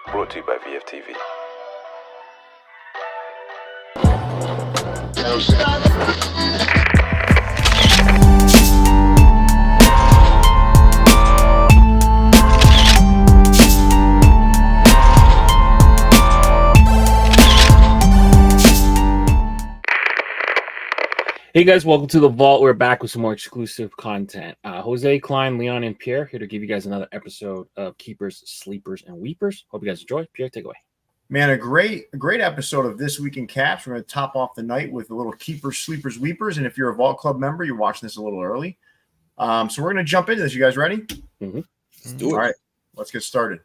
Brought to you by VFTV. Hey guys, welcome to the Vault. We're back with some more exclusive content. Jose, Clyne, Leon, and Pierre here to give you guys another episode of Keepers, Sleepers, and Weepers. Hope you guys enjoy. Pierre, take away. Man, a great episode of This Week in Caps. We're going to top off the night with a little Keepers, Sleepers, Weepers. And if you're a Vault Club member, you're watching this a little early. So we're going to jump into this. You guys ready? Mm-hmm. Let's do it. All right, let's get started.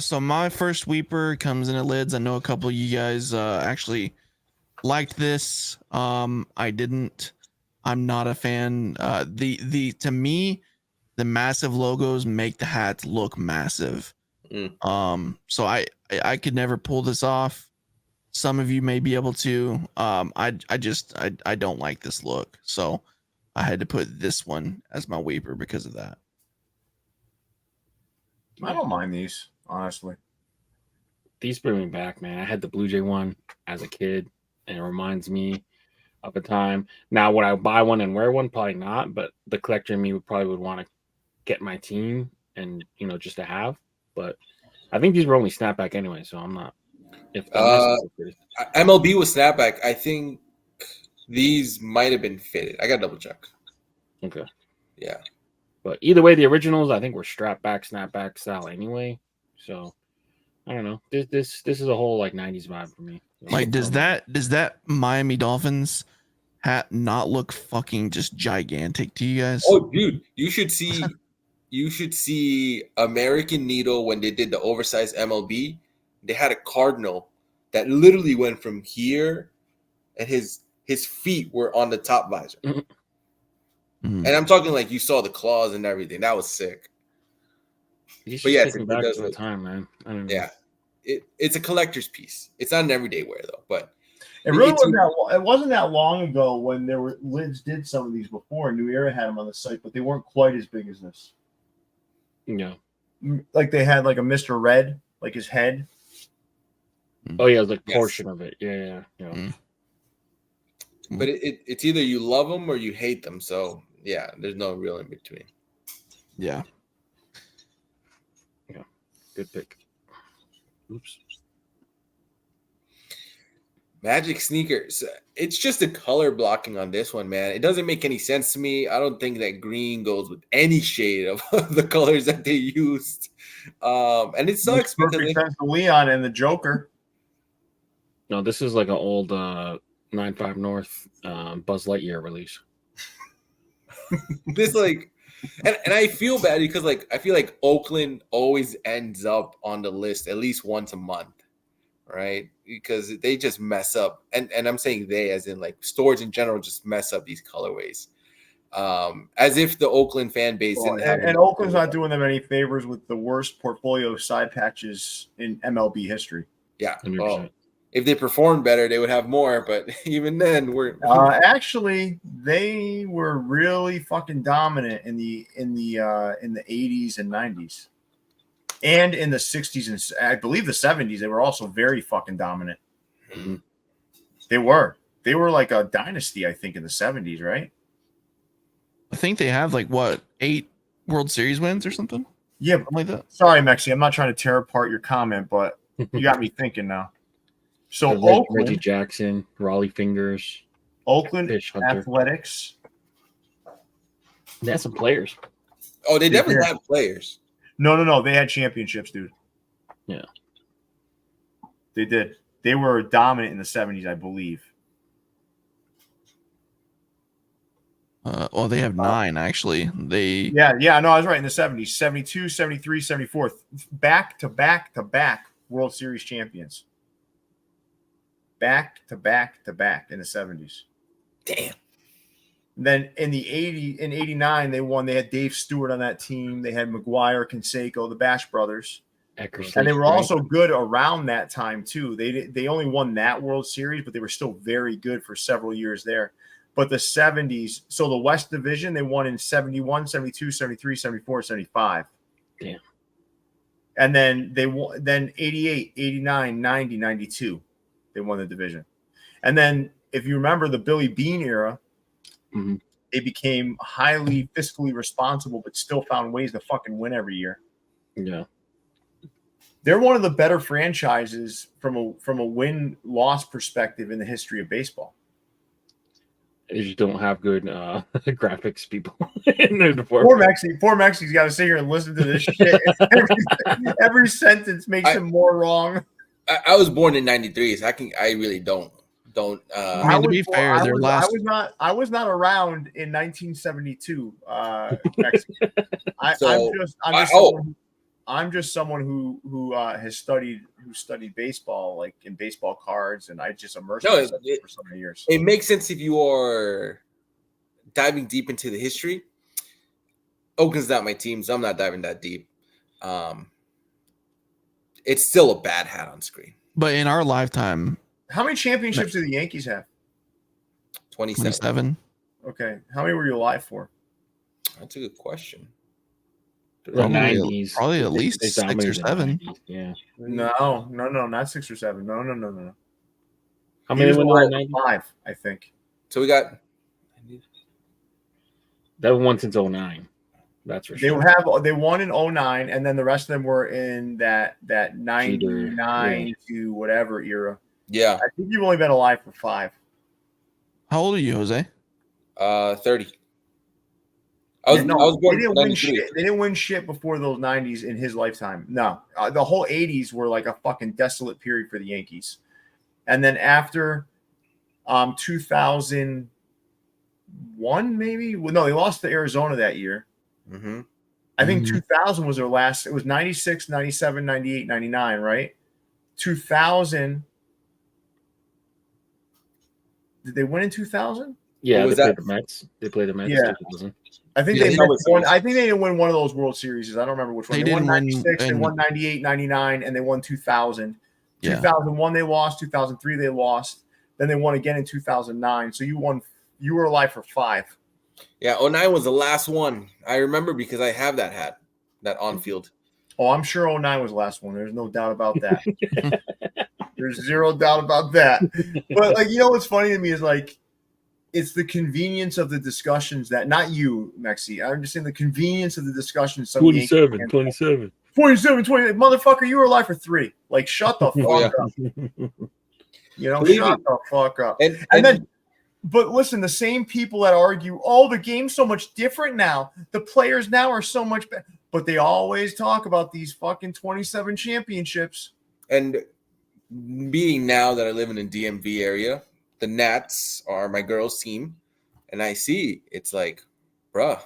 So my first Weeper comes in at lids. I know a couple of you guys actually liked this. I didn't. I'm not a fan. To me, the massive logos make the hats look massive. So I could never pull this off. Some of you may be able to. I don't like this look, so I had to put this one as my Weeper because of that. I don't mind these, honestly. These bring me back, man. I had the Blue Jay one as a kid, and it reminds me of a time. Now, would I buy one and wear one? Probably not, but the collector in me would want to get my team and, just to have. But I think these were only snapback anyway, so I'm not. If MLB was snapback, I think these might have been fitted. I got to double check. Okay. Yeah. But either way, the originals I think were strap back, snapback style anyway. So I don't know. This is a whole like 90s vibe for me. Like, does that Miami Dolphins hat not look fucking just gigantic to you guys? Oh, dude, you should see American Needle when they did the oversized MLB. They had a cardinal that literally went from here, and his feet were on the top visor. Mm-hmm. And I'm talking like you saw the claws and everything. That was sick. But yeah, it back does to the look, time, man. I don't know. Yeah, it's a collector's piece. It's not an everyday wear though, but it wasn't that long ago when lids did some of these before. New Era had them on the site, but they weren't quite as big as this. Yeah, like they had like a Mr. Red, like his head. Oh yeah, it was like portion of it. Yeah. But it's either you love them or you hate them. So yeah, there's no real in between. Yeah. Good pick. Oops. Magic sneakers. It's just the color blocking on this one, man. It doesn't make any sense to me. I don't think that green goes with any shade of the colors that they used. And it sucks. Perfect sense to Leon and the Joker. No, this is like an old 95 North Buzz Lightyear release. This like, and I feel bad because like I feel like Oakland always ends up on the list at least once a month, right? Because they just mess up, and I'm saying they as in like stores in general just mess up these colorways, as if the Oakland fan base didn't have. And Oakland's not doing them any favors with the worst portfolio side patches in MLB history. Yeah, well, if they performed better, they would have more. But even then, actually they were really fucking dominant in the 80s and 90s, and in the 60s and I believe the 70s. They were also very fucking dominant. Mm-hmm. They were like a dynasty, I think, in the 70s, right? I think they have like 8 World Series wins or something. Yeah, something like that. Sorry, Mexi, I'm not trying to tear apart your comment, but you got me thinking now. So Reggie Jackson, Raleigh Fingers, Oakland Athletics. They had some players. Oh, they definitely have players. No. They had championships, dude. Yeah. They did. They were dominant in the 70s, I believe. Well, they have 9, actually. Yeah, no, I was right. In the 70s, 72, 73, 74. Back-to-back World Series champions. Back-to-back in the 70s. Damn. And then in 89, they won. They had Dave Stewart on that team. They had McGuire, Canseco, the Bash brothers. And they were also good around that time, too. They only won that World Series, but they were still very good for several years there. But the 70s, so the West Division, they won in 71, 72, 73, 74, 75. Damn. And then they won. Then 88, 89, 90, 92, they won the division. And then if you remember the Billy Bean era, they became highly fiscally responsible, but still found ways to fucking win every year. Yeah. They're one of the better franchises from a win-loss perspective in the history of baseball. They just don't have good graphics people in their department. Poor Mexi's got to sit here and listen to this shit. Every sentence makes him more wrong. I was born in '93, so I really don't. I mean, to be fair, I was not around in 1972. I'm just someone who has studied baseball, like in baseball cards, and I just immersed myself for so many years. It makes sense if you are diving deep into the history. Oakland's not my team, so I'm not diving that deep. It's still a bad hat on screen. But in our lifetime, how many championships do the Yankees have? 27. Okay, how many were you alive for? That's a good question. The 90s, probably at least 6 or 7. 90s, yeah. No, not 6 or 7. No. How many were in the 90s? 5, I think. So we got that one since 09. That's for sure. They won in 09, and then the rest of them were in that 99 to whatever era. Yeah, I think you've only been alive for 5. How old are you, Jose? 30. I was born. They didn't win shit. They didn't win shit before those 90s in his lifetime. No, the whole 80s were like a fucking desolate period for the Yankees, and then after 2001, maybe. Well, no, they lost to Arizona that year. Mm-hmm. I think 2000 was their last. It was 96, 97, 98, 99, right? 2000. Did they win in 2000? Yeah, they played the Mets. Yeah. I think they won. I think they didn't win one of those World Series. I don't remember which one. They won 96, they won 98, 99, and they won 2000. Yeah. 2001 they lost, 2003 they lost. Then they won again in 2009. So you were alive for 5. Yeah, 09 was the last one. I remember because I have that hat, that on-field. Oh, I'm sure 09 was the last one. There's no doubt about that. There's zero doubt about that. But like, you know what's funny to me is like, it's the convenience of the discussions that, not you, Mexi. I'm just saying the convenience of the discussions. 27. Motherfucker, you were alive for 3. Like, shut the fuck up. You know, shut the fuck up. And then, but listen, the same people that argue, oh, the game's so much different now. The players now are so much better. But they always talk about these fucking 27 championships. And being now that I live in the DMV area, the Nats are my girls' team, and I see it's like, bruh,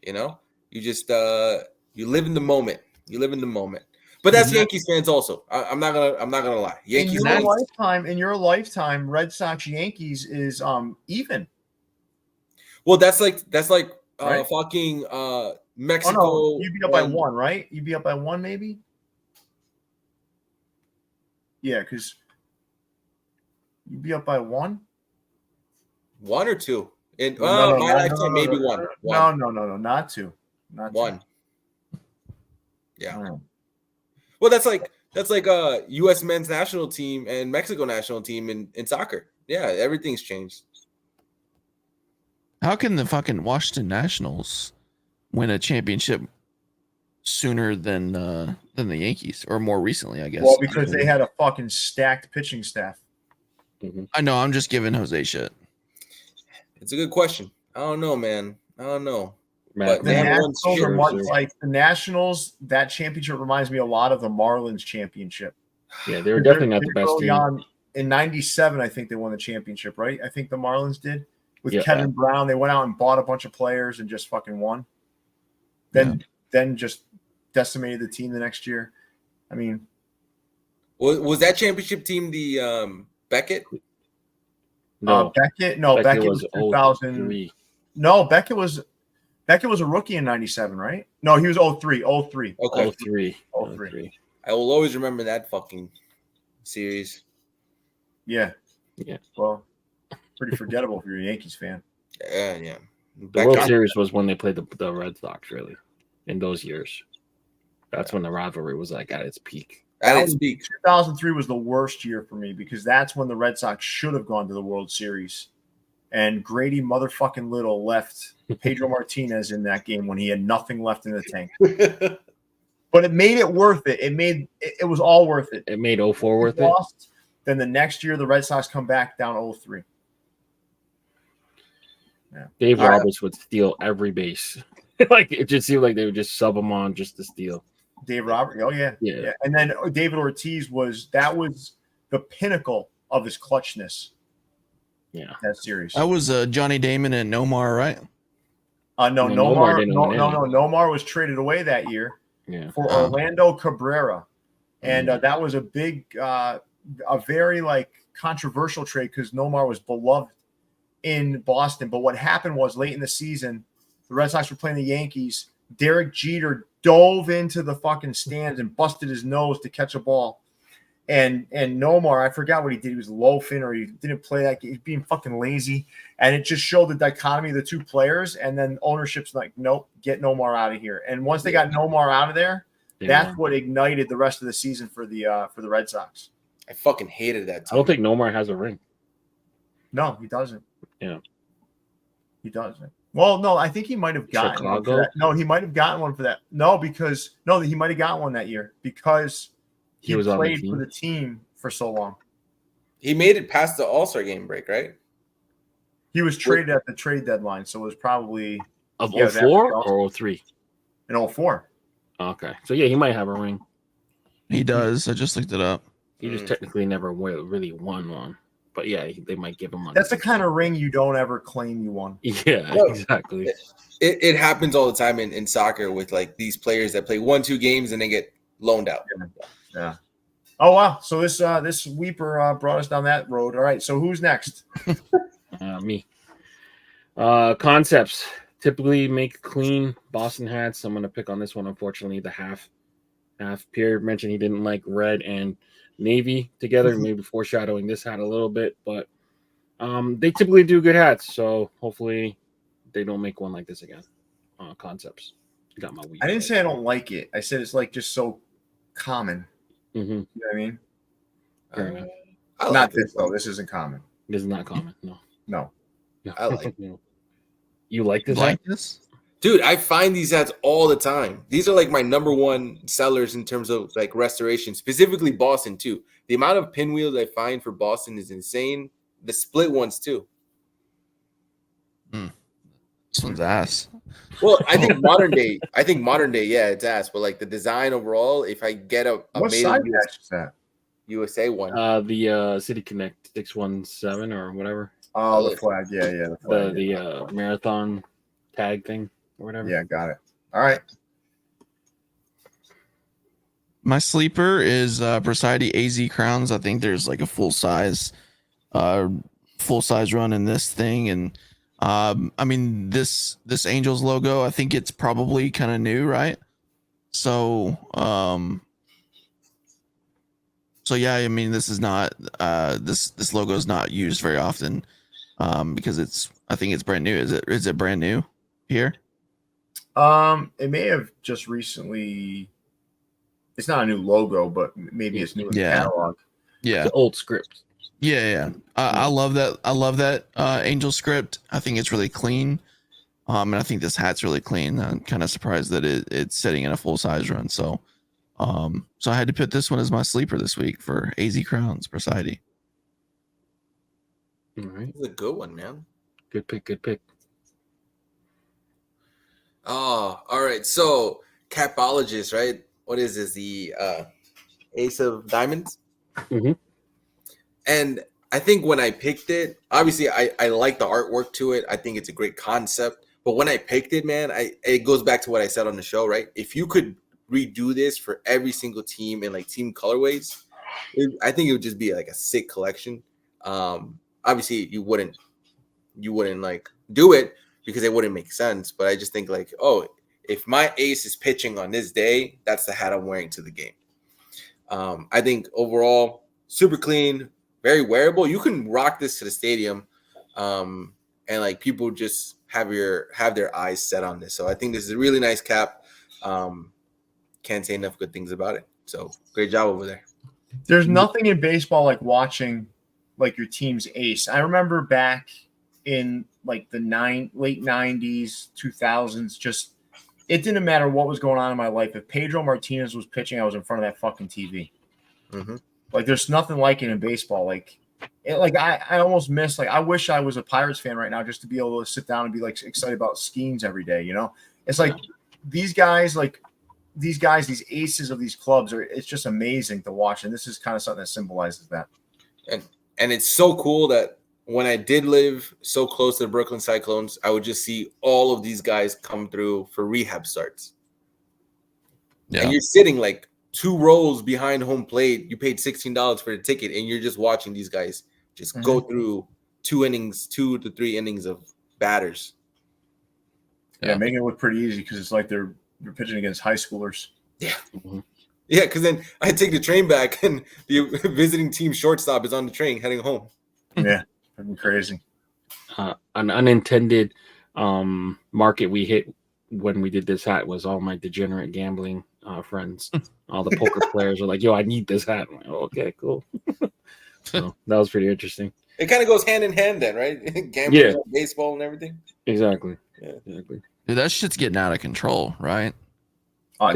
you know, you just you live in the moment. You live in the moment. But that's Yankees fans also. I'm not gonna lie. Yankees in your lifetime, Red Sox Yankees is even. Well, that's like right? fucking Mexico. Oh, no. You'd be up by 1, right? You'd be up by 1, maybe. Yeah, because you'd be up by 1. 1 or 2. In my lifetime, maybe 1. No, not 2. Not 1. 2. Yeah. Well, that's like U.S. men's national team and Mexico national team in soccer. Yeah, everything's changed. How can the fucking Washington Nationals win a championship sooner than the Yankees, or more recently, I guess? Well, because they had a fucking stacked pitching staff. Mm-hmm. I know. I'm just giving Jose shit. It's a good question. I don't know, man. I don't know. But the Nationals, that championship reminds me a lot of the Marlins championship. Yeah, they were definitely not the best team. In '97, I think they won the championship, right? I think the Marlins did. With Kevin Brown, they went out and bought a bunch of players and just fucking won. Then just decimated the team the next year. I mean, was that championship team the Beckett? No, Beckett was 2003. No, Beckett was a rookie in '97, right? No, he was 03. Okay, 03. I will always remember that fucking series. Yeah. Well, pretty forgettable if you're a Yankees fan. Yeah. The World Series was when they played the Red Sox, really, in those years. That's when the rivalry was like at its peak. At its peak. 2003 was the worst year for me because that's when the Red Sox should have gone to the World Series. And Grady motherfucking Little left Pedro Martinez in that game when he had nothing left in the tank. But it made it worth it. It was all worth it. It made 04 worth it. Then the next year, the Red Sox come back down 0-3. Yeah. Dave Roberts would steal every base. Like it just seemed like they would just sub him on just to steal. Dave Roberts. Oh yeah. And then David Ortiz was the pinnacle of his clutchness. Yeah, that series. That was Johnny Damon and Nomar, right? No, Nomar was traded away that year for Orlando Cabrera, and that was a big, a very like controversial trade because Nomar was beloved in Boston. But what happened was late in the season, the Red Sox were playing the Yankees. Derek Jeter dove into the fucking stands and busted his nose to catch a ball. And Nomar, I forgot what he did. He was loafing or he didn't play that. He's being fucking lazy. And it just showed the dichotomy of the two players. And then ownership's like, nope, get Nomar out of here. And once they got Nomar out of there, that's what ignited the rest of the season for the Red Sox. I fucking hated that team. I don't think Nomar has a ring. No, he doesn't. Yeah. He doesn't. Well, no, I think he might have gotten one for that. No, he might have gotten one for that. He might have gotten one that year because he was played for the team for so long. He made it past the All-Star game break, right? He was traded at the trade deadline, so it was probably of 04 or 03? In 04. Okay. So yeah, he might have a ring. He does. I just looked it up. He just technically never really won one. But yeah, they might give him one. That's the kind of ring you don't ever claim you won. Yeah, exactly. It happens all the time in soccer with like these players that play 1-2 games and they get loaned out. Yeah. Oh wow! So this Weeper brought us down that road. All right. So who's next? Me. Concepts typically make clean Boston hats. I'm gonna pick on this one. Unfortunately, the half. Pierre mentioned he didn't like red and navy together, maybe foreshadowing this hat a little bit, but they typically do good hats, so hopefully they don't make one like this again. Concepts. Got my week. I didn't say I don't like it. I said it's like just so common. Mm-hmm. You know what I mean? I not this though. This isn't common. This is not common. No. I like it. You like this? Like this? Dude, I find these hats all the time. These are like my number one sellers in terms of like restoration, specifically Boston too. The amount of pinwheels I find for Boston is insane. The split ones too. This one's ass. Well, I think modern day, yeah, it's ass. But like the design overall, if I get a what made side in patch is that? USA one, the City Connect 617 or whatever. Oh, the flag, yeah, the flag, the marathon tag thing. Or whatever. Yeah, got it. All right. My sleeper is Versailles AZ crowns. I think there's like a full size run in this thing, and I mean this Angels logo. I think it's probably kind of new, right? So yeah, I mean this is not this logo is not used very often because I think it's brand new. Is it brand new here? It may have just recently. It's not a new logo, but maybe it's new in the catalog. Yeah, the old script. Yeah. I love that. I love that Angel script. I think it's really clean. And I think this hat's really clean. I'm kind of surprised that it's sitting in a full size run. So I had to put this one as my sleeper this week for AZ Crowns Versailles. All right, it's a good one, man. Good pick. Oh, all right. So, Capologist, right? What is this? The Ace of Diamonds? Mm-hmm. And I think when I picked it, obviously I like the artwork to it. I think it's a great concept. But when I picked it, man, it goes back to what I said on the show, right? If you could redo this for every single team in like team colorways, I think it would just be like a sick collection. Obviously, you wouldn't like do it, because it wouldn't make sense. But I just think like, oh, if my ace is pitching on this day, that's the hat I'm wearing to the game. I think overall, super clean, very wearable. You can rock this to the stadium, and like people just have their eyes set on this. So I think this is a really nice cap. can't say enough good things about it. So great job over there. There's nothing in baseball like watching like your team's ace. I remember back in like the late 90s, 2000s, just it didn't matter what was going on in my life. If Pedro Martinez was pitching, I was in front of that fucking TV. Mm-hmm. Like there's nothing like it in baseball. Like I almost miss, like I wish I was a Pirates fan right now just to be able to sit down and be like excited about Skeens every day, you know? It's like these guys, these aces of these clubs it's just amazing to watch. And this is kind of something that symbolizes that. And it's so cool that when I did live so close to the Brooklyn Cyclones, I would just see all of these guys come through for rehab starts. Yeah. And you're sitting like 2 rows behind home plate. You paid $16 for the ticket, and you're just watching these guys just go through 2 to 3 innings of batters. Yeah, making it look pretty easy because it's like they're pitching against high schoolers. Yeah. Mm-hmm. Yeah, because then I take the train back, and the visiting team shortstop is on the train heading home. Yeah, that'd be crazy. An unintended market we hit when we did this hat was all my degenerate gambling friends. All the poker players are like, "Yo, I need this hat." I'm like, oh, okay, cool. So that was pretty interesting. It kind of goes hand in hand, then, right? Gambling, baseball, and everything. Exactly. Yeah, exactly. Dude, that shit's getting out of control, right?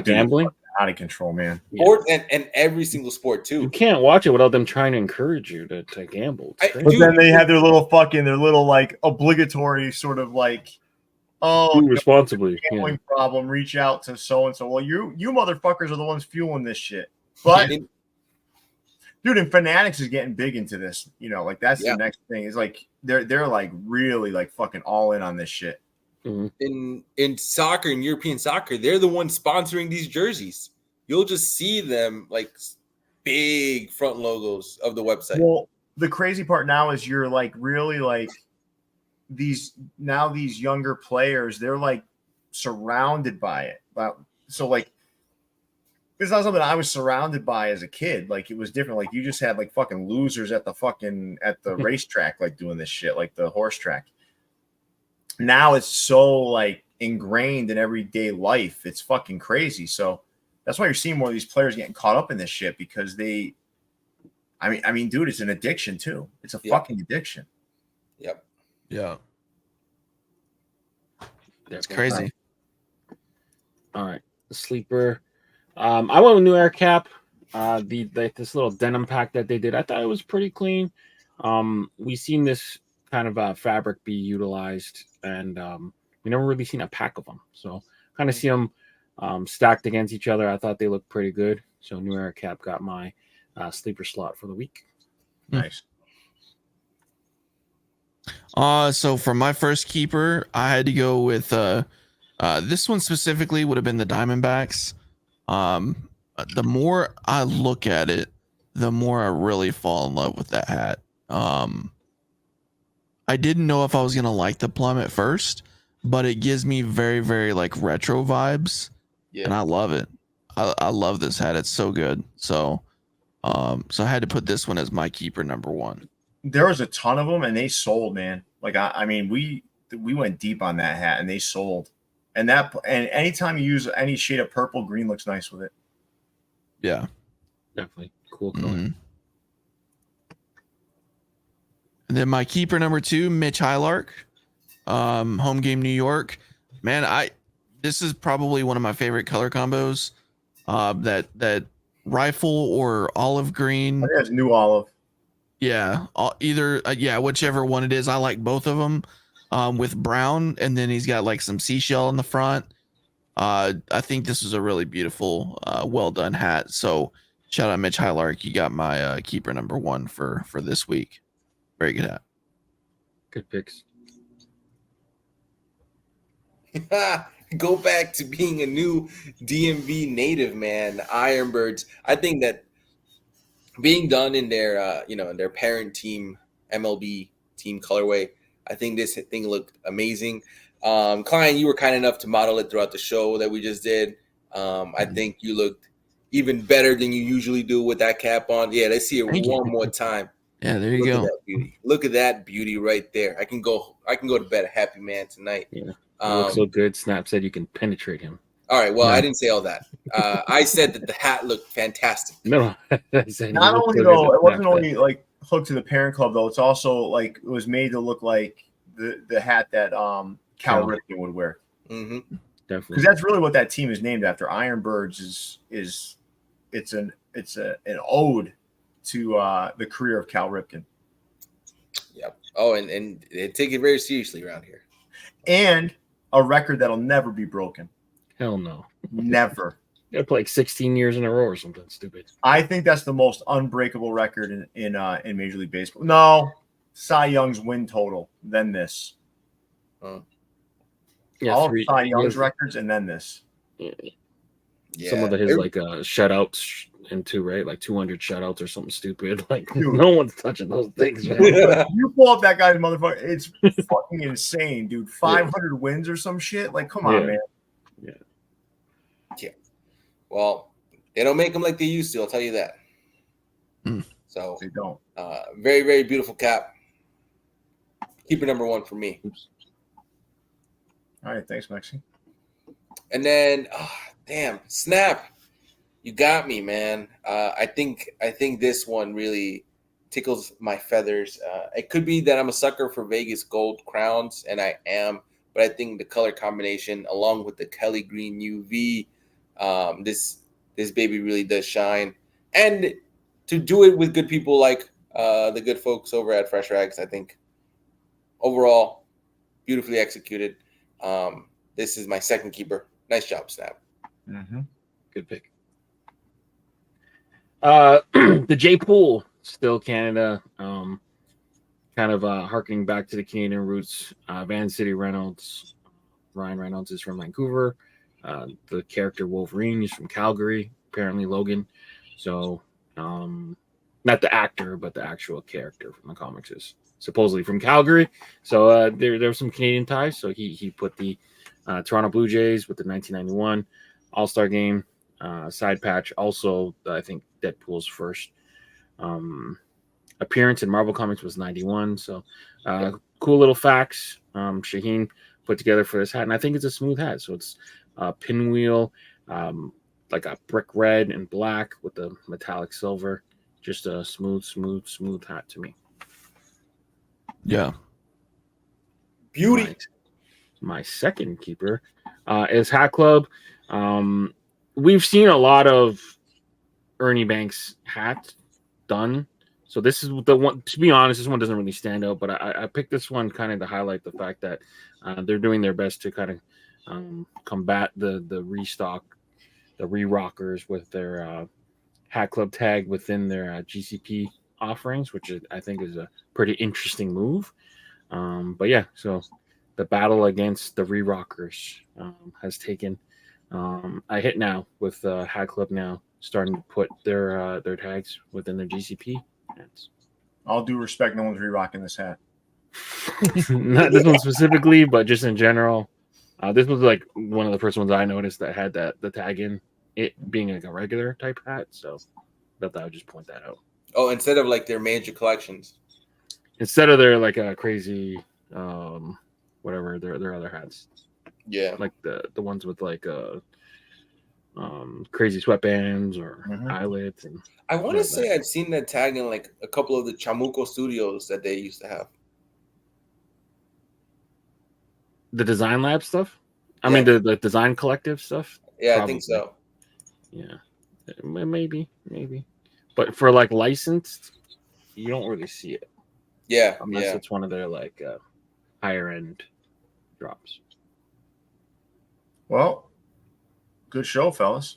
Gambling out of control, man. Sport and every single sport too. You can't watch it without them trying to encourage you to gamble. But then they have their little like obligatory sort of like, do responsibly. Gambling problem. Reach out to so and so. Well, you motherfuckers are the ones fueling this shit. But dude, and Fanatics is getting big into this. You know, like that's the next thing. Is like they're like really like fucking all in on this shit. Mm-hmm. In soccer, in European soccer, they're the ones sponsoring these jerseys. You'll just see them like big front logos of the website. Well, the crazy part now is you're like really like these younger players, they're like surrounded by it. So like it's not something I was surrounded by as a kid. Like it was different. Like you just had like fucking losers at the racetrack, like doing this shit, like the horse track. Now it's so like ingrained in everyday life. It's fucking crazy. So that's why you're seeing more of these players getting caught up in this shit because I mean, dude, it's an addiction too. It's a fucking addiction. Yep. Yeah. It's crazy. All right. The sleeper. I went with New Air Cap. This little denim pack that they did, I thought it was pretty clean. We've seen this kind of fabric be utilized, and we never really seen a pack of them. So kind of see them stacked against each other. I thought they looked pretty good. So New Air Cap got my sleeper slot for the week. Nice. So for my first keeper, I had to go with this one specifically would have been the Diamondbacks. The more I look at it, the more I really fall in love with that hat. I didn't know if I was gonna like the plum at first, but it gives me very, very like retro vibes, and I love it. I love this hat. It's so good. So I had to put this one as my keeper number 1. There was a ton of them, and they sold, man. Like I mean, we went deep on that hat, and they sold. And anytime you use any shade of purple, green looks nice with it. Yeah, definitely cool color. Mm-hmm. And then my keeper number 2, Mitch Highlark, home game New York. Man, this is probably one of my favorite color combos. That rifle or olive green. I think it's new olive. Yeah, either whichever one it is. I like both of them. With brown, and then he's got like some seashell in the front. I think this is a really beautiful, well done hat. So shout out Mitch Highlark. You got my keeper number 1 for this week. Very good hat. Good picks. Go back to being a new DMV native, man. Ironbirds. I think that being done in their in their parent team MLB team colorway, I think this thing looked amazing. Clyne, you were kind enough to model it throughout the show that we just did. I think you looked even better than you usually do with that cap on. Yeah, let's see it one more time. Yeah, there you go. At that beauty. Look at that beauty right there. I can go to bed a happy man tonight. Yeah. Looks so good. Snap said you can penetrate him. All right. Well, No. I didn't say all that. I said that the hat looked fantastic. No, I said Not he looked only good though, as a it wasn't Snapchat. only like hooked to the parent club though. It's also like it was made to look like the hat that Cal Ripken would wear. Mm-hmm. Definitely, because that's really what that team is named after. Ironbirds is an ode to the career of Cal Ripken. Yep. Oh, and they take it very seriously around here. And a record that'll never be broken. Hell no. Never. They play like 16 years in a row or something stupid. I think that's the most unbreakable record in Major League Baseball. No, Cy Young's win total, then this. Yeah, all of Cy Young's records, and then this. Yeah. Some of his like shutouts into right, like 200 shutouts or something stupid. Like dude, no one's touching those things, man. You pull up that guy's motherfucker, it's fucking insane, dude. 500 wins or some shit. Like, come on, man. Yeah. Well, they don't make them like they used to. I'll tell you that. So they don't. Very, very beautiful cap. Keeper number 1 for me. Oops. All right, thanks, Maxie. And then, damn, Snap, you got me, man. I think this one really tickles my feathers. It could be that I'm a sucker for Vegas gold crowns, and I am. But I think the color combination, along with the Kelly Green UV, this baby really does shine. And to do it with good people like the good folks over at Fresh Rags, I think overall beautifully executed. This is my second keeper. Nice job, Snap. Mm-hmm. Good pick. The J Pool, still Canada. Kind of harkening back to the Canadian roots. Van City Reynolds. Ryan Reynolds is from Vancouver. The character Wolverine is from Calgary. Apparently Logan. So, not the actor, but the actual character from the comics is supposedly from Calgary. So there's some Canadian ties. So he put the Toronto Blue Jays with the 1991 All-Star Game side patch. Also, I think Deadpool's first appearance in Marvel Comics was 91. So cool little facts Shaheen put together for this hat. And I think it's a smooth hat. So it's pinwheel, like a brick red and black with the metallic silver. Just a smooth hat to me. Yeah. Beauty. My second keeper is Hat Club. We've seen a lot of Ernie Banks hats done. So this is the one, to be honest, this one doesn't really stand out, but I picked this one kind of to highlight the fact that they're doing their best to kind of combat the restock, the re-rockers with their Hat Club tag within their GCP offerings, which I think is a pretty interesting move. But yeah, so the battle against the re-rockers has taken a hit now with Hat Club now starting to put their tags within their GCP hats. All due respect, no one's re-rocking this hat. Not this one specifically, but just in general. This was like one of the first ones I noticed that had the tag in it being like a regular type hat. So I thought I would just point that out. Oh, instead of like their major collections. Instead of their like a crazy whatever their other hats. Yeah. Like the ones with like crazy sweatbands or eyelets. And I want to say I've seen that tag in like a couple of the Chamuco studios that they used to have. The Design Lab stuff? I mean the Design Collective stuff? Yeah, Probably. I think so. Yeah. Maybe. But for like licensed, you don't really see it. Yeah. Unless it's one of their like higher end drops. Well, good show, fellas.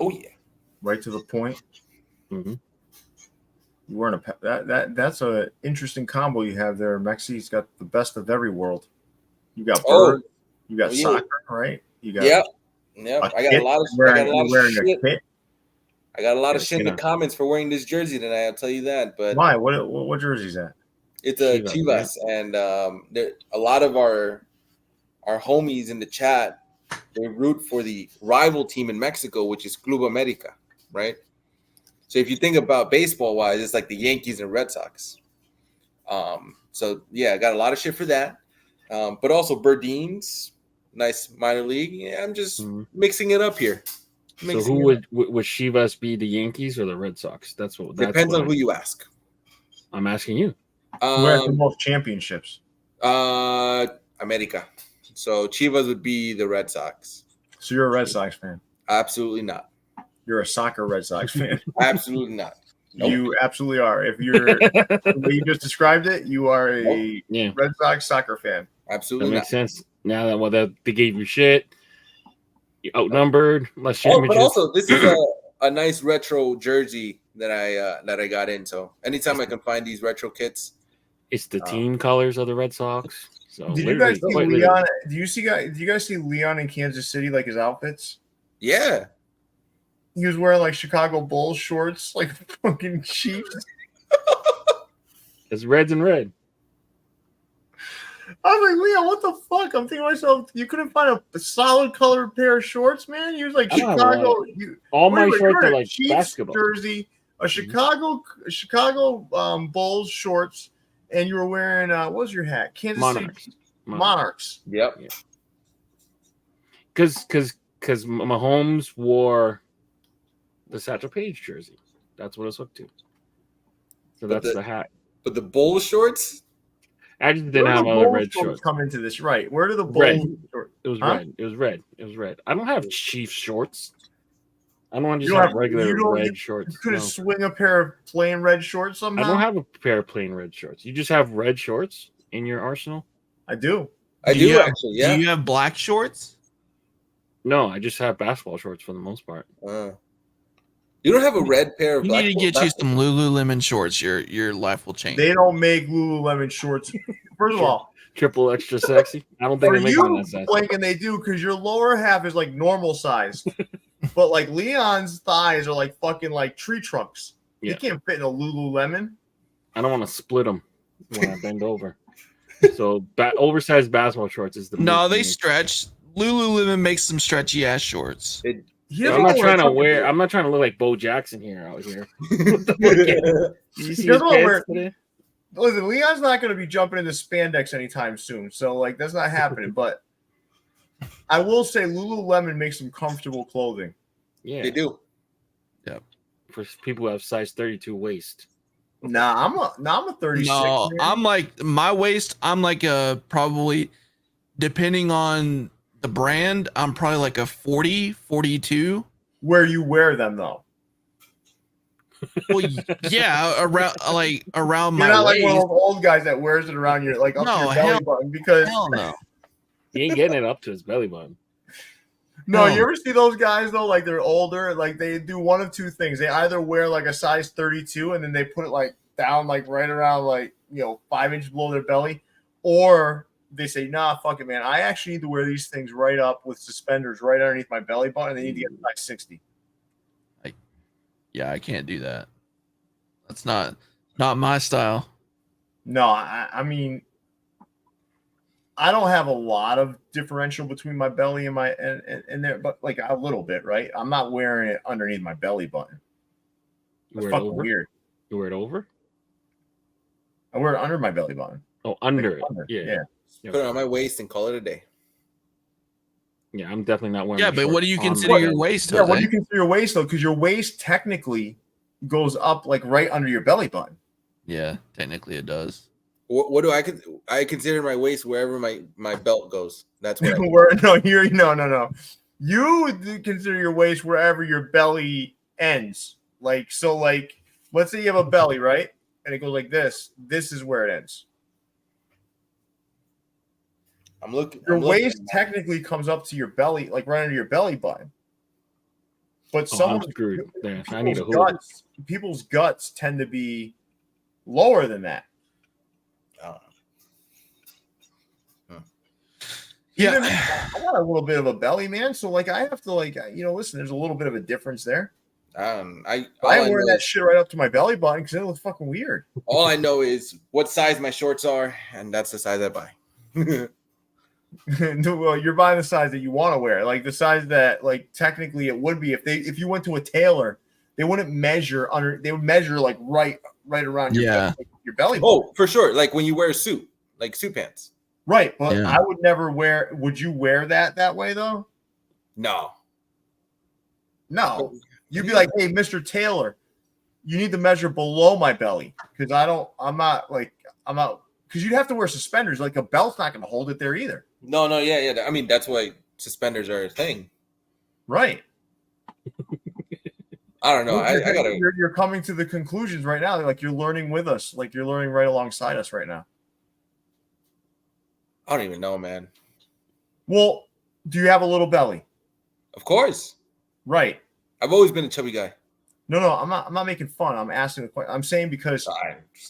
Oh yeah. Right to the point. Mm-hmm. You weren't that's a interesting combo you have there. Mexi's got the best of every world. You got bird, you got soccer, right? You got Yep. I got a lot of shit. I got a lot of shit in the comments for wearing this jersey tonight. I'll tell you that. But why? What jersey is that? It's a Chivas, and a lot of our homies in the chat, they root for the rival team in Mexico, which is Club America, right? So if you think about baseball-wise, it's like the Yankees and Red Sox. So yeah, I got a lot of shit for that. But also Burdeen's, nice minor league. Yeah, I'm just mixing it up here. So who would Chivas be, the Yankees or the Red Sox? That's depends on who you ask. I'm asking you. Who has the most championships? America. So Chivas would be the Red Sox. So you're a Red Sox fan? Absolutely not. You're a soccer Red Sox fan? Absolutely not. Nope. You absolutely are. If you're the way you just described it, you are a Red Sox soccer fan. Absolutely that makes sense. Now that they gave you shit, you outnumbered. Less championships. But also this is a nice retro jersey that I got in. So anytime I can find these retro kits, it's the team colors of the Red Sox. So did you guys see Leon? Do you guys see Leon in Kansas City, like his outfits? Yeah. He was wearing like Chicago Bulls shorts, like fucking Chiefs. It's reds and red. I was like, Leon, what the fuck? I'm thinking to myself, you couldn't find a solid colored pair of shorts, man. He was like Chicago. All my shorts are like Chiefs basketball jersey, a Chicago Bulls shorts, and you were wearing what was your hat? Kansas City Monarchs. Yep. Yeah. Because Mahomes wore the Satchel Paige jersey. That's what it's hooked to. So that's the hat. But the Bulls shorts? I just didn't have other red shorts. Come into this, right? Where do the Bulls? It was red. It was red. It was red. I don't have Chiefs shorts. I don't want to just have regular red shorts. You couldn't swing a pair of plain red shorts somehow? I don't have a pair of plain red shorts. You just have red shorts in your arsenal? I do. I do actually, yeah. Do you have black shorts? No, I just have basketball shorts for the most part. You don't have a red pair of black. You need to get you some Lululemon shorts. Your life will change. They don't make Lululemon shorts. First of all, triple extra sexy. I don't think they make one that size. Blank, and they do because your lower half is like normal size, but like Leon's thighs are like fucking like tree trunks. Yeah. He can't fit in a Lululemon. I don't want to split them when I bend over. So oversized basketball shorts is the they stretch. Lululemon makes some stretchy ass shorts. I'm not trying to look like Bo Jackson here out here. You see his pants today? Listen, Leon's not going to be jumping into spandex anytime soon, so like that's not happening. But I will say Lululemon makes some comfortable clothing. Yeah, they do. Yep. For people who have size 32 waist. Nah, I'm a 36. No, man. I'm like my waist. I'm like probably depending on the brand, I'm probably like a 40, 42. Where you wear them though? Well, yeah, around my waist. You're not like one of those old guys that wears it around your up to your belly button because no. He ain't getting it up to his belly button. No, you ever see those guys though? Like they're older, like they do one of two things. They either wear like a size 32 and then they put it like down, like right around 5 inches below their belly, or they say, nah, fuck it, man. I actually need to wear these things right up with suspenders right underneath my belly button. They need to get size 60. I can't do that. That's not my style. No, I mean, I don't have a lot of differential between my belly and my and there, but like a little bit, right? I'm not wearing it underneath my belly button. That's fucking weird. You wear it over? I wear it under my belly button. Oh, under it. Yeah. Put it on my waist and call it a day. Yeah, I'm definitely not wearing. Yeah, but what do you consider your waist? Yeah, what do you consider your waist though? Because your waist technically goes up like right under your belly button. Yeah, technically it does. What do I consider my waist wherever my belt goes? That's what. No. You would consider your waist wherever your belly ends. Like let's say you have a belly, right? And it goes like this. This is where it ends. Your waist technically comes up to your belly, like right under your belly button. But I'm screwed. I need a hood. People's guts tend to be lower than that. Yeah, I got a little bit of a belly, man. So I have to listen. There's a little bit of a difference there. I wear that shit right up to my belly button because it looks fucking weird. All I know is what size my shorts are, and that's the size I buy. Well, you're buying the size that you want to wear, like the size that, technically it would be if you went to a tailor, they wouldn't measure under. They would measure right around your belly button. Oh, for sure. Like when you wear a suit, like suit pants. Right, but Yeah. I would never wear. Would you wear that way though? No. No. You'd be like, hey, Mr. Taylor, you need to measure below my belly because I'm not because you'd have to wear suspenders. Like a belt's not going to hold it there either. No, yeah. I mean, that's why suspenders are a thing. Right. I don't know. I gotta. You're coming to the conclusions right now. Like you're learning with us. Like you're learning right alongside us right now. I don't even know, man. Well, do you have a little belly? Of course. Right. I've always been a chubby guy. No, I'm not making fun. I'm asking the question. I'm saying because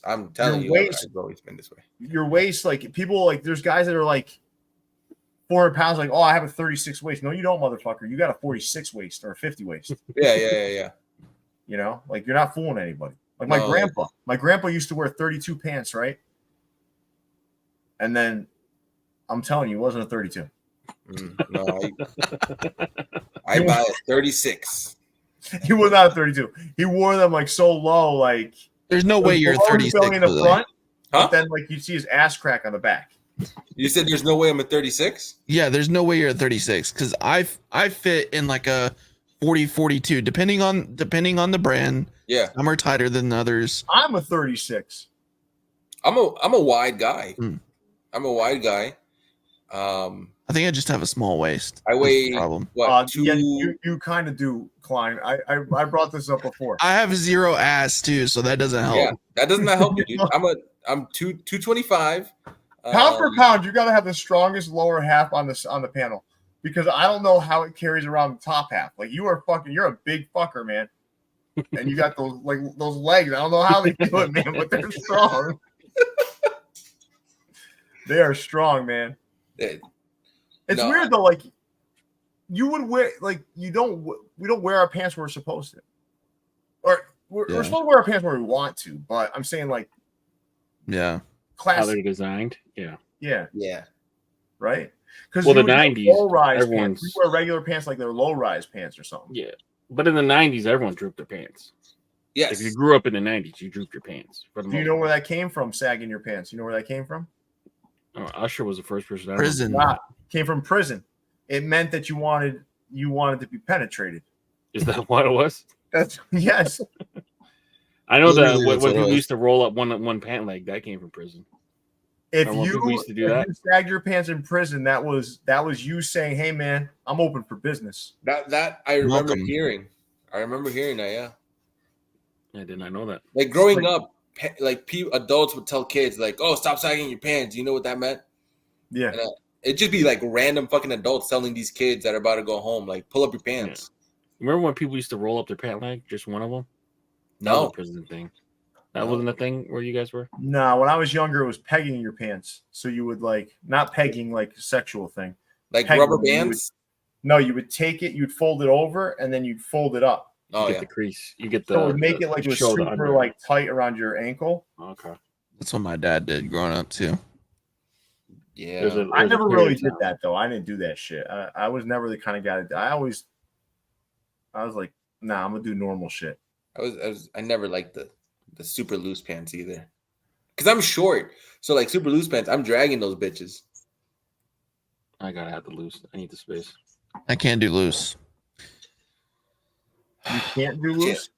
I'm telling you, I've always been this way. Your waist, like people, like there's guys that are like 400 pounds, like, oh, I have a 36 waist. No, you don't, motherfucker. You got a 46 waist or a 50 waist. Yeah. You know, like you're not fooling anybody. Like my grandpa. My grandpa used to wear 32 pants, right? And then I'm telling you, it wasn't a 32. No, I buy a 36. He was not a 32. He wore them like so low, like there's no way you're 36 in the front, huh? but then like you see his ass crack on the back. You said there's no way I'm a 36? Yeah, there's no way you're at 36 because I fit in like a 40, 42, depending on the brand. Yeah, some are tighter than others. I'm a 36. I'm a wide guy. I'm a wide guy. I think I just have a small waist. I weigh problem. What? Yeah, you kind of do, Clyne. I brought this up before. I have zero ass too, so that doesn't help. Yeah, that does not help you, dude. I'm 225. Pound for pound, you got to have the strongest lower half on the panel because I don't know how it carries around the top half. Like you're a big fucker, man, and you got those legs. I don't know how they do it, man, but they're strong. They are strong, man. It's weird though. Like you would wear, like we don't wear our pants where we're supposed to, or we're supposed to wear our pants where we want to. But I'm saying like, classic. How they're designed. Yeah. Right. Because the 90s, low-rise pants. We wear regular pants like they're low-rise pants or something. Yeah, but in the 90s, everyone drooped their pants. Yes. If you grew up in the 90s, you drooped your pants. Do you know where that came from? Sagging your pants. You know where that came from? Usher was the first person. Prison. Came from prison. It meant that you wanted to be penetrated. Is that what it was? Yes. I know that when people used to roll up one pant leg, that came from prison. If you sagged your pants in prison, that was you saying, "Hey, man, I'm open for business." That I remember hearing. I remember hearing that. Yeah. I did not know that. Like growing up, like adults would tell kids, like, "Oh, stop sagging your pants." You know what that meant? Yeah. And, it'd just be like random fucking adults telling these kids that are about to go home, like, "Pull up your pants." Yeah. Remember when people used to roll up their pant leg? Just one of them. No, that was a prison thing. That wasn't a thing where you guys were? No, when I was younger, it was pegging your pants. So you would not pegging like a sexual thing. Like pegging, rubber bands? You would take it, you'd fold it over, and then you'd fold it up. Oh, you get the crease. You get the. So it would make it like it was super tight around your ankle. Okay. That's what my dad did growing up too. Yeah. I never really did that though. I didn't do that shit. I was never the kind of guy that I was like, nah, I'm gonna do normal shit. I never liked the super loose pants either. Because I'm short. So like super loose pants, I'm dragging those bitches. I gotta have the loose. I need the space. I can't do loose. You can't do loose?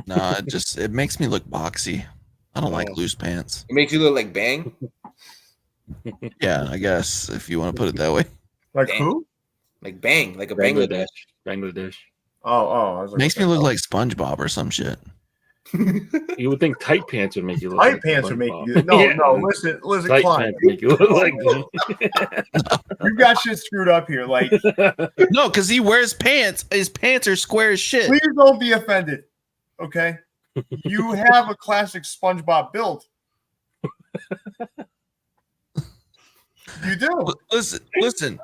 No, it makes me look boxy. I don't like loose pants. It makes you look like Bang? Yeah, I guess if you want to put it that way. Like Bang. who? Like Bang, like a Bangladesh. Oh, I was like, makes me look like SpongeBob or some shit. You would think tight pants would make you look tight pants would make you no, listen, tight Clyne. Pants make you look like you got shit screwed up here. Like no, because he wears pants. His pants are square as shit. Please don't be offended. Okay. You have a classic SpongeBob build. You do. Listen.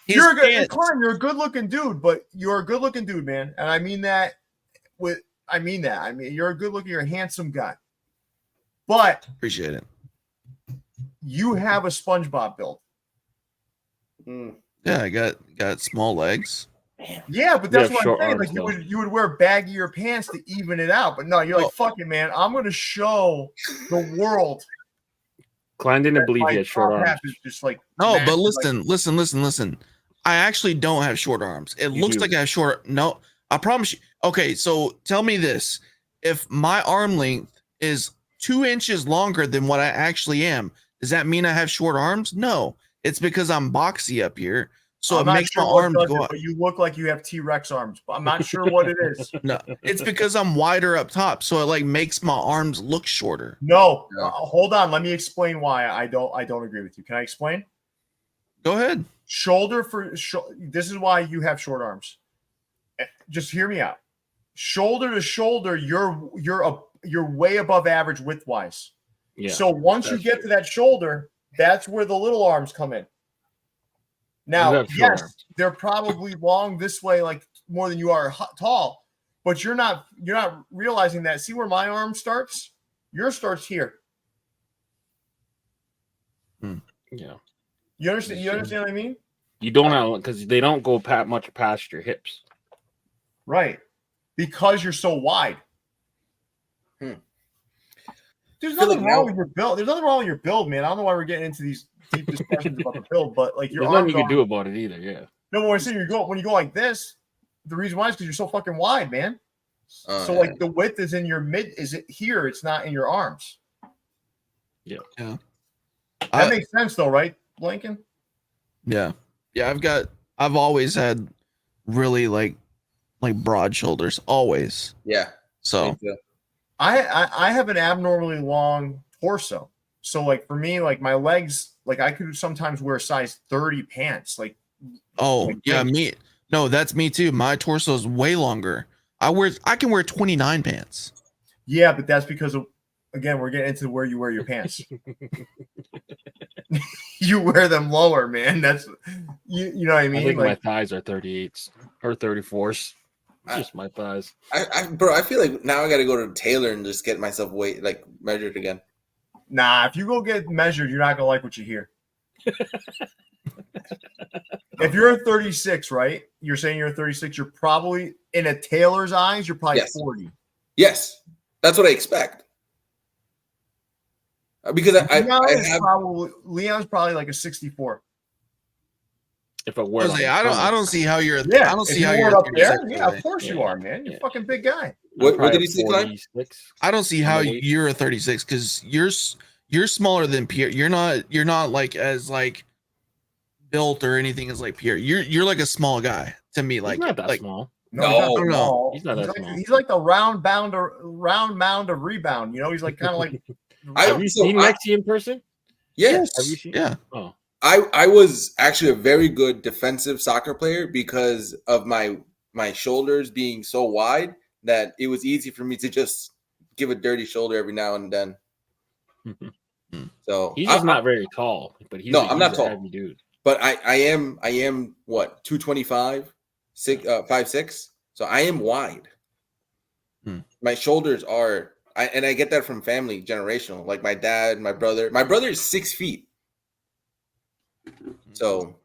You're a good looking dude, but you're a good looking dude, man. And I mean that I mean you're a good looking, you're a handsome guy. But appreciate it. You have a SpongeBob build. Yeah, I got small legs. Yeah, but that's what I'm saying. Like you would wear baggier pants to even it out. But no, you're like, fuck it, man. I'm gonna show the world Clyne didn't believe he had short top arms. half is just like No, but massive, listen. I actually don't have short arms. It looks like I have short. No, I promise you. Okay, so tell me this: if my arm length is 2 inches longer than what I actually am, does that mean I have short arms? No, it's because I'm boxy up here, so I'm it not makes sure my what arms does go it, up. but you look like you have T-Rex arms, but I'm not sure what it is. No, it's because I'm wider up top, so it like makes my arms look shorter. No, Yeah. hold on. Let me explain why I don't agree with you. Can I explain? Go ahead. This is why you have short arms. Just hear me out. Shoulder to shoulder, you're way above average width wise. Yeah. So once you get to that shoulder, that's where the little arms come in. Now, yes, they're probably long this way, like more than you are tall, but you're not realizing that. See where my arm starts? Yours starts here. Yeah. You understand? You understand what I mean? You don't have, because they don't go much past your hips. Right. Because you're so wide. There's nothing wrong with your build. There's nothing wrong with your build, man. I don't know why we're getting into these deep discussions about the build, but like there's nothing you can do about it either. Yeah. No, but when I say when you go like this, the reason why is because you're so fucking wide, man. So like the width is in your is it here? It's not in your arms. Yeah. Yeah. That makes sense though, right, Blinken? Yeah. Yeah. I've always had really like broad shoulders, always. Yeah. So I have an abnormally long torso. So like for me, like my legs, like I could sometimes wear size 30 pants. Like that's me too. My torso is way longer. I can wear 29 pants. Yeah, but that's because of, again, we're getting into where you wear your pants. You wear them lower, man. That's you know what I mean? I think my thighs are 38s or 34s. Just my thighs. I feel like now I got to go to Taylor and just get myself measured again. Nah, if you go get measured, you're not gonna like what you hear. If you're a 36, right? You're saying you're a 36. You're probably in a Taylor's eyes. You're probably 40. Yes, that's what I expect. Because Leon's probably like a 64. If I wear it, I don't see how you're. Yeah, I don't see how you're up there. Yeah, of course you are, man. You're a fucking big guy. What did he say, Clyne? I don't see how you're a 36 because you're smaller than Pierre. You're not like as like built or anything as like Pierre. You're like a small guy to me. Like he's not that small. No, he's not that small. He's like the round mound of rebound. You know, he's like kind of like. Have you seen Lexi in person? Yes. Have you seen? Yeah. Oh. I was actually a very good defensive soccer player because of my shoulders being so wide that it was easy for me to just give a dirty shoulder every now and then. So he's just not very tall, but I'm not tall, heavy dude. But I am what 225, 5'6", so I am wide. My shoulders are, and I get that from family, generational. Like my dad, my brother. My brother is 6 feet. So,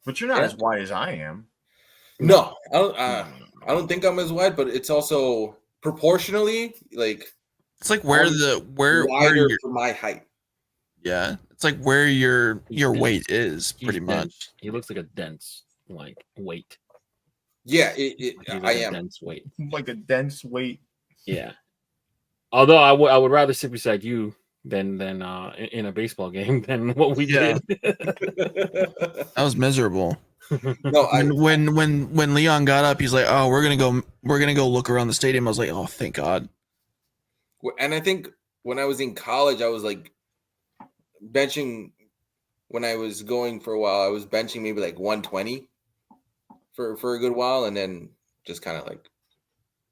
but you're not as wide as I am. No, I don't think I'm as wide, but it's also proportionally like it's like where wider for my height. Yeah, it's like where your weight is pretty much. He looks like a dense weight. Yeah, I am dense weight, like a dense weight. Yeah. Although I would rather sit beside you than in a baseball game than what we did. That was miserable. No, when Leon got up, he's like, "Oh, we're gonna go look around the stadium." I was like, "Oh, thank God." And I think when I was in college, I was like benching. When I was going for a while, I was benching maybe like 120 for a good while, and then just kind of like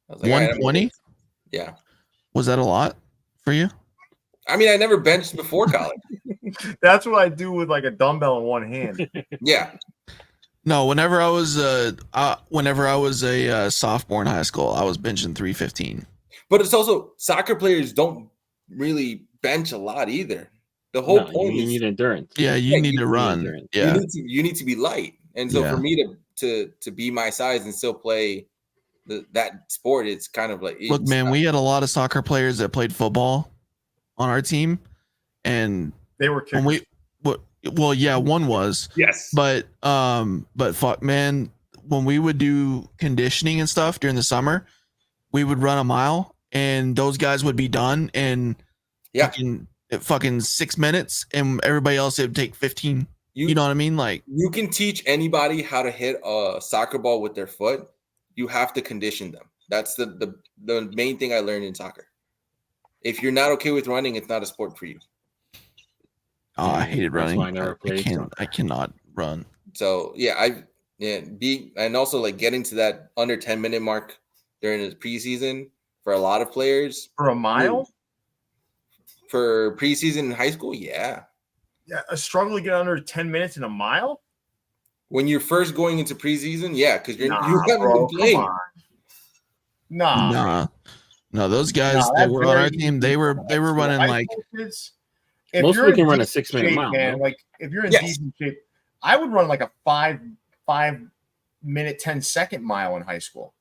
I was like 120. Yeah. Was that a lot for you? I mean, I never benched before college. That's what I do with like a dumbbell in one hand. Yeah. No, whenever I was a sophomore in high school, I was benching 315. But it's also soccer players don't really bench a lot either. The whole point you need endurance. Yeah, you need to run. Yeah, you need to be light. And so for me to be my size and still play that sport, it's kind of like look, man, we had a lot of soccer players that played football on our team, and They were kickers. Well, yeah, one was. Yes. But fuck, man, when we would do conditioning and stuff during the summer, we would run a mile, and those guys would be done in fucking 6 minutes, and everybody else it would take 15. You know what I mean? Like, you can teach anybody how to hit a soccer ball with their foot. You have to condition them. That's the main thing I learned in soccer. If you're not okay with running, it's not a sport for you. Oh, I hated running. Why I never played. I cannot run. So and also like getting to that under 10-minute mark during the preseason for a lot of players. For a mile? For preseason in high school, yeah. Yeah, a struggle to get under 10 minutes in a mile? When you're first going into preseason, yeah, because you haven't bro, been playing. Nah. No, those guys that were on our team, they were running like kids, most people can run a 6-minute mile. Man, like if you're in decent shape, I would run like a 5-minute 10-second mile in high school.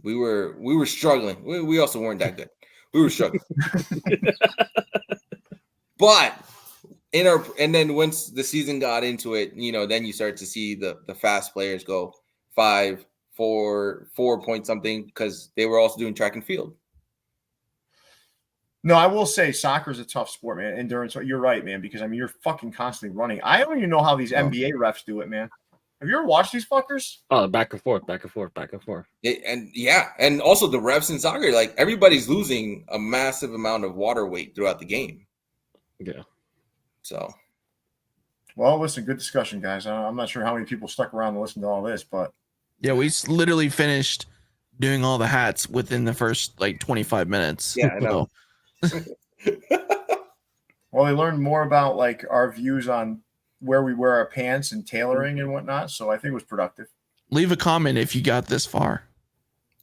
We were struggling. We also weren't that good. We were struggling. But and then once the season got into it, then you start to see the fast players go 5, 4 point something because they were also doing track and field. No, I will say soccer is a tough sport, man. Endurance. You're right, man, because I mean you're fucking constantly running. I don't even know how these NBA refs do it, man. Have you ever watched these fuckers? Oh, back and forth. And also the refs in soccer, like everybody's losing a massive amount of water weight throughout the game. Yeah. So. Well, listen, good discussion, guys. I'm not sure how many people stuck around to listen to all this, but yeah, we literally finished doing all the hats within the first like 25 minutes. Yeah, I know. Well, they learned more about like our views on where we wear our pants and tailoring and whatnot. So I think it was productive. Leave a comment if you got this far.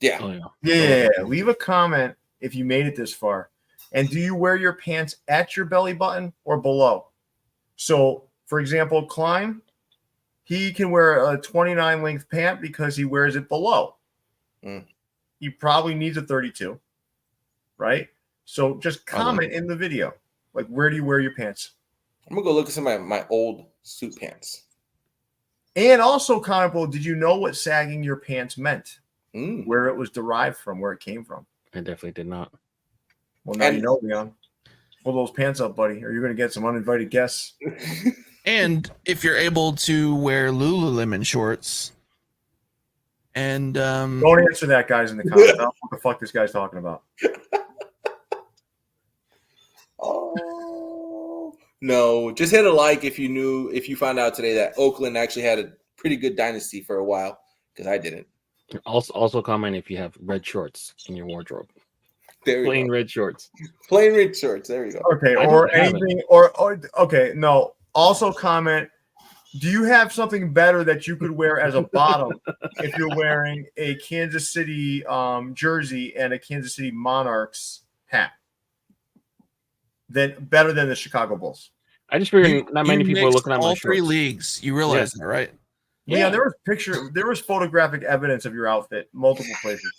Yeah. Oh, yeah. Leave a comment if you made it this far. And do you wear your pants at your belly button or below? So, for example, Clyne, he can wear a 29 length pant because he wears it below. He probably needs a 32, right? So just comment in the video. Like, where do you wear your pants? I'm going to go look at some of my old suit pants. And also comment below, did you know what sagging your pants meant? Where it was derived from, where it came from? I definitely did not. Well, now you know, Leon. Pull those pants up, buddy, or you're going to get some uninvited guests. And if you're able to wear Lululemon shorts, and don't answer that, guys, in the comments. I don't know what the fuck this guy's talking about. Oh no! Just hit a like if you found out today that Oakland actually had a pretty good dynasty for a while, because I didn't. Also comment if you have red shorts in your wardrobe. Plain red shorts. Plain red shorts. There you go. Okay, or anything, or okay, no. Also comment, do you have something better that you could wear as a bottom if you're wearing a Kansas City jersey and a Kansas City Monarchs hat? Then better than the Chicago Bulls. I just figured not many people are looking at my all shorts. 3 leagues. You realize that, right? Yeah, there was photographic evidence of your outfit, multiple places.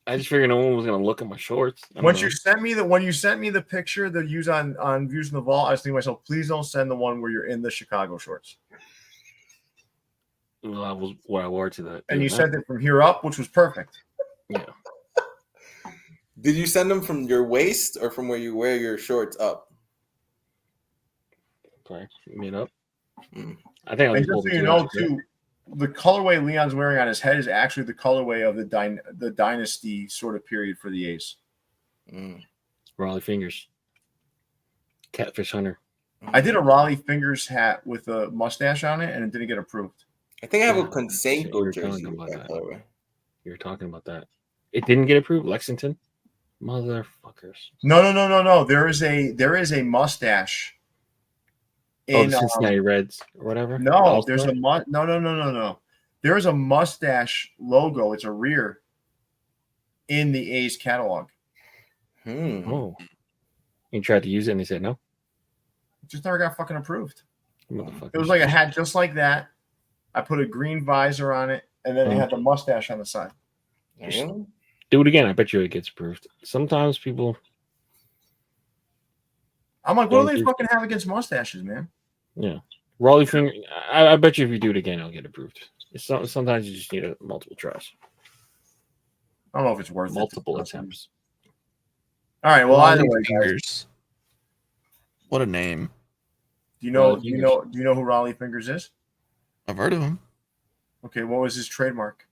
I just figured no one was gonna look at my shorts. When you sent me the picture that you use on Views in the Vault, I was thinking to myself, please don't send the one where you're in the Chicago shorts. Well, that was what I wore to the. And you sent it from here up, which was perfect. Yeah. Did you send them from your waist or from where you wear your shorts up? Sorry, made up. I think I was. And just so you know, too, the colorway Leon's wearing on his head is actually the colorway of the dynasty sort of period for the A's. Raleigh Fingers. Catfish Hunter. I did a Raleigh Fingers hat with a mustache on it, and it didn't get approved. I think I have a Conseco jersey. You were talking about that. It didn't get approved, Lexington? Motherfuckers. No. There is a mustache. In Cincinnati Reds or whatever. No, there's a no. There is a mustache logo. It's a rear in the A's catalog. Oh, you tried to use it and they said no. It just never got fucking approved. It was like a hat just like that. I put a green visor on it, and then it had the mustache on the side. Do it again. I bet you it gets approved. Sometimes people. I'm like, what do they fucking have against mustaches, man? Yeah. Raleigh finger. I bet you if you do it again, it'll get approved. Sometimes you just need a multiple tries. I don't know if it's worth multiple attempts. All right. Well, Raleigh either way, Fingers. guys. What a name. Do you know who Raleigh Fingers is? I've heard of him. Okay, what was his trademark?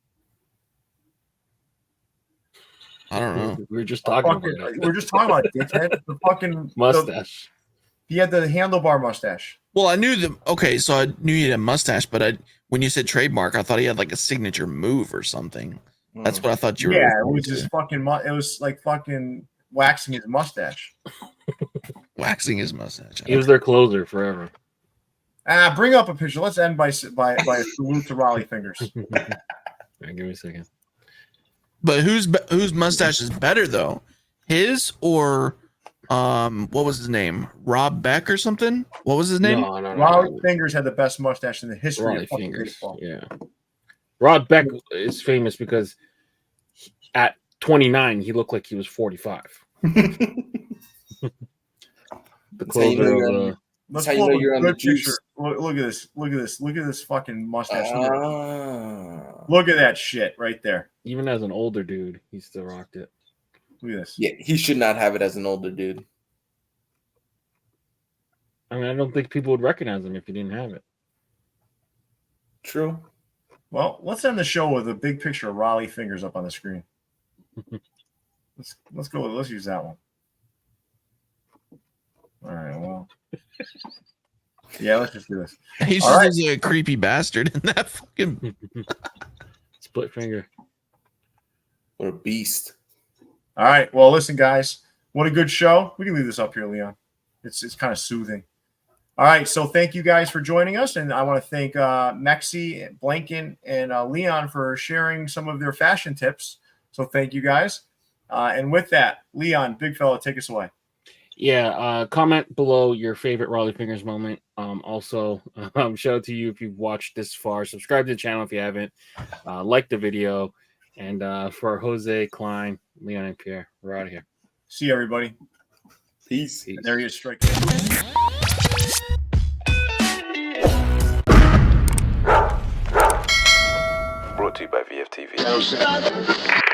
I don't know. We were just talking about it. We're just talking about it, dickhead. The fucking mustache. He had the handlebar mustache. Well, I knew the okay, so I knew he had a mustache, but when you said trademark, I thought he had like a signature move or something. That's what I thought you were. Yeah, it was just fucking. It was like fucking waxing his mustache. Waxing his mustache. He was their closer forever. Bring up a picture. Let's end by a salute to Raleigh Fingers. Right, give me a second. But whose mustache is better though? His or what was his name? Rob Beck or something? What was his name? No. Raleigh Fingers had the best mustache in the history of fucking baseball. Yeah. Rob Beck is famous because at 29 he looked like he was 45. The closer of the. Let's pull up a good picture. Look at this. Look at this. Look at this fucking mustache. Look at that shit right there. Even as an older dude, he still rocked it. Look at this. Yeah, he should not have it as an older dude. I mean, I don't think people would recognize him if he didn't have it. True. Well, let's end the show with a big picture of Raleigh Fingers up on the screen. Let's go. Let's use that one. All right. Well. Yeah, let's just do this. He's just a creepy bastard in that fucking split finger. What a beast. All right. Well, listen, guys. What a good show. We can leave this up here, Leon. It's kind of soothing. All right. So thank you guys for joining us. And I want to thank Mexi, Blanken, and Leon for sharing some of their fashion tips. So thank you guys. And with that, Leon, big fella, take us away. Yeah, comment below your favorite Raleigh Fingers moment. Also, shout out to you if you've watched this far. Subscribe to the channel if you haven't. Like the video. And for Jose, Clyne, Leon, and Pierre, we're out of here. See you, everybody. Peace. And there he is, strike. Brought to you by VFTV.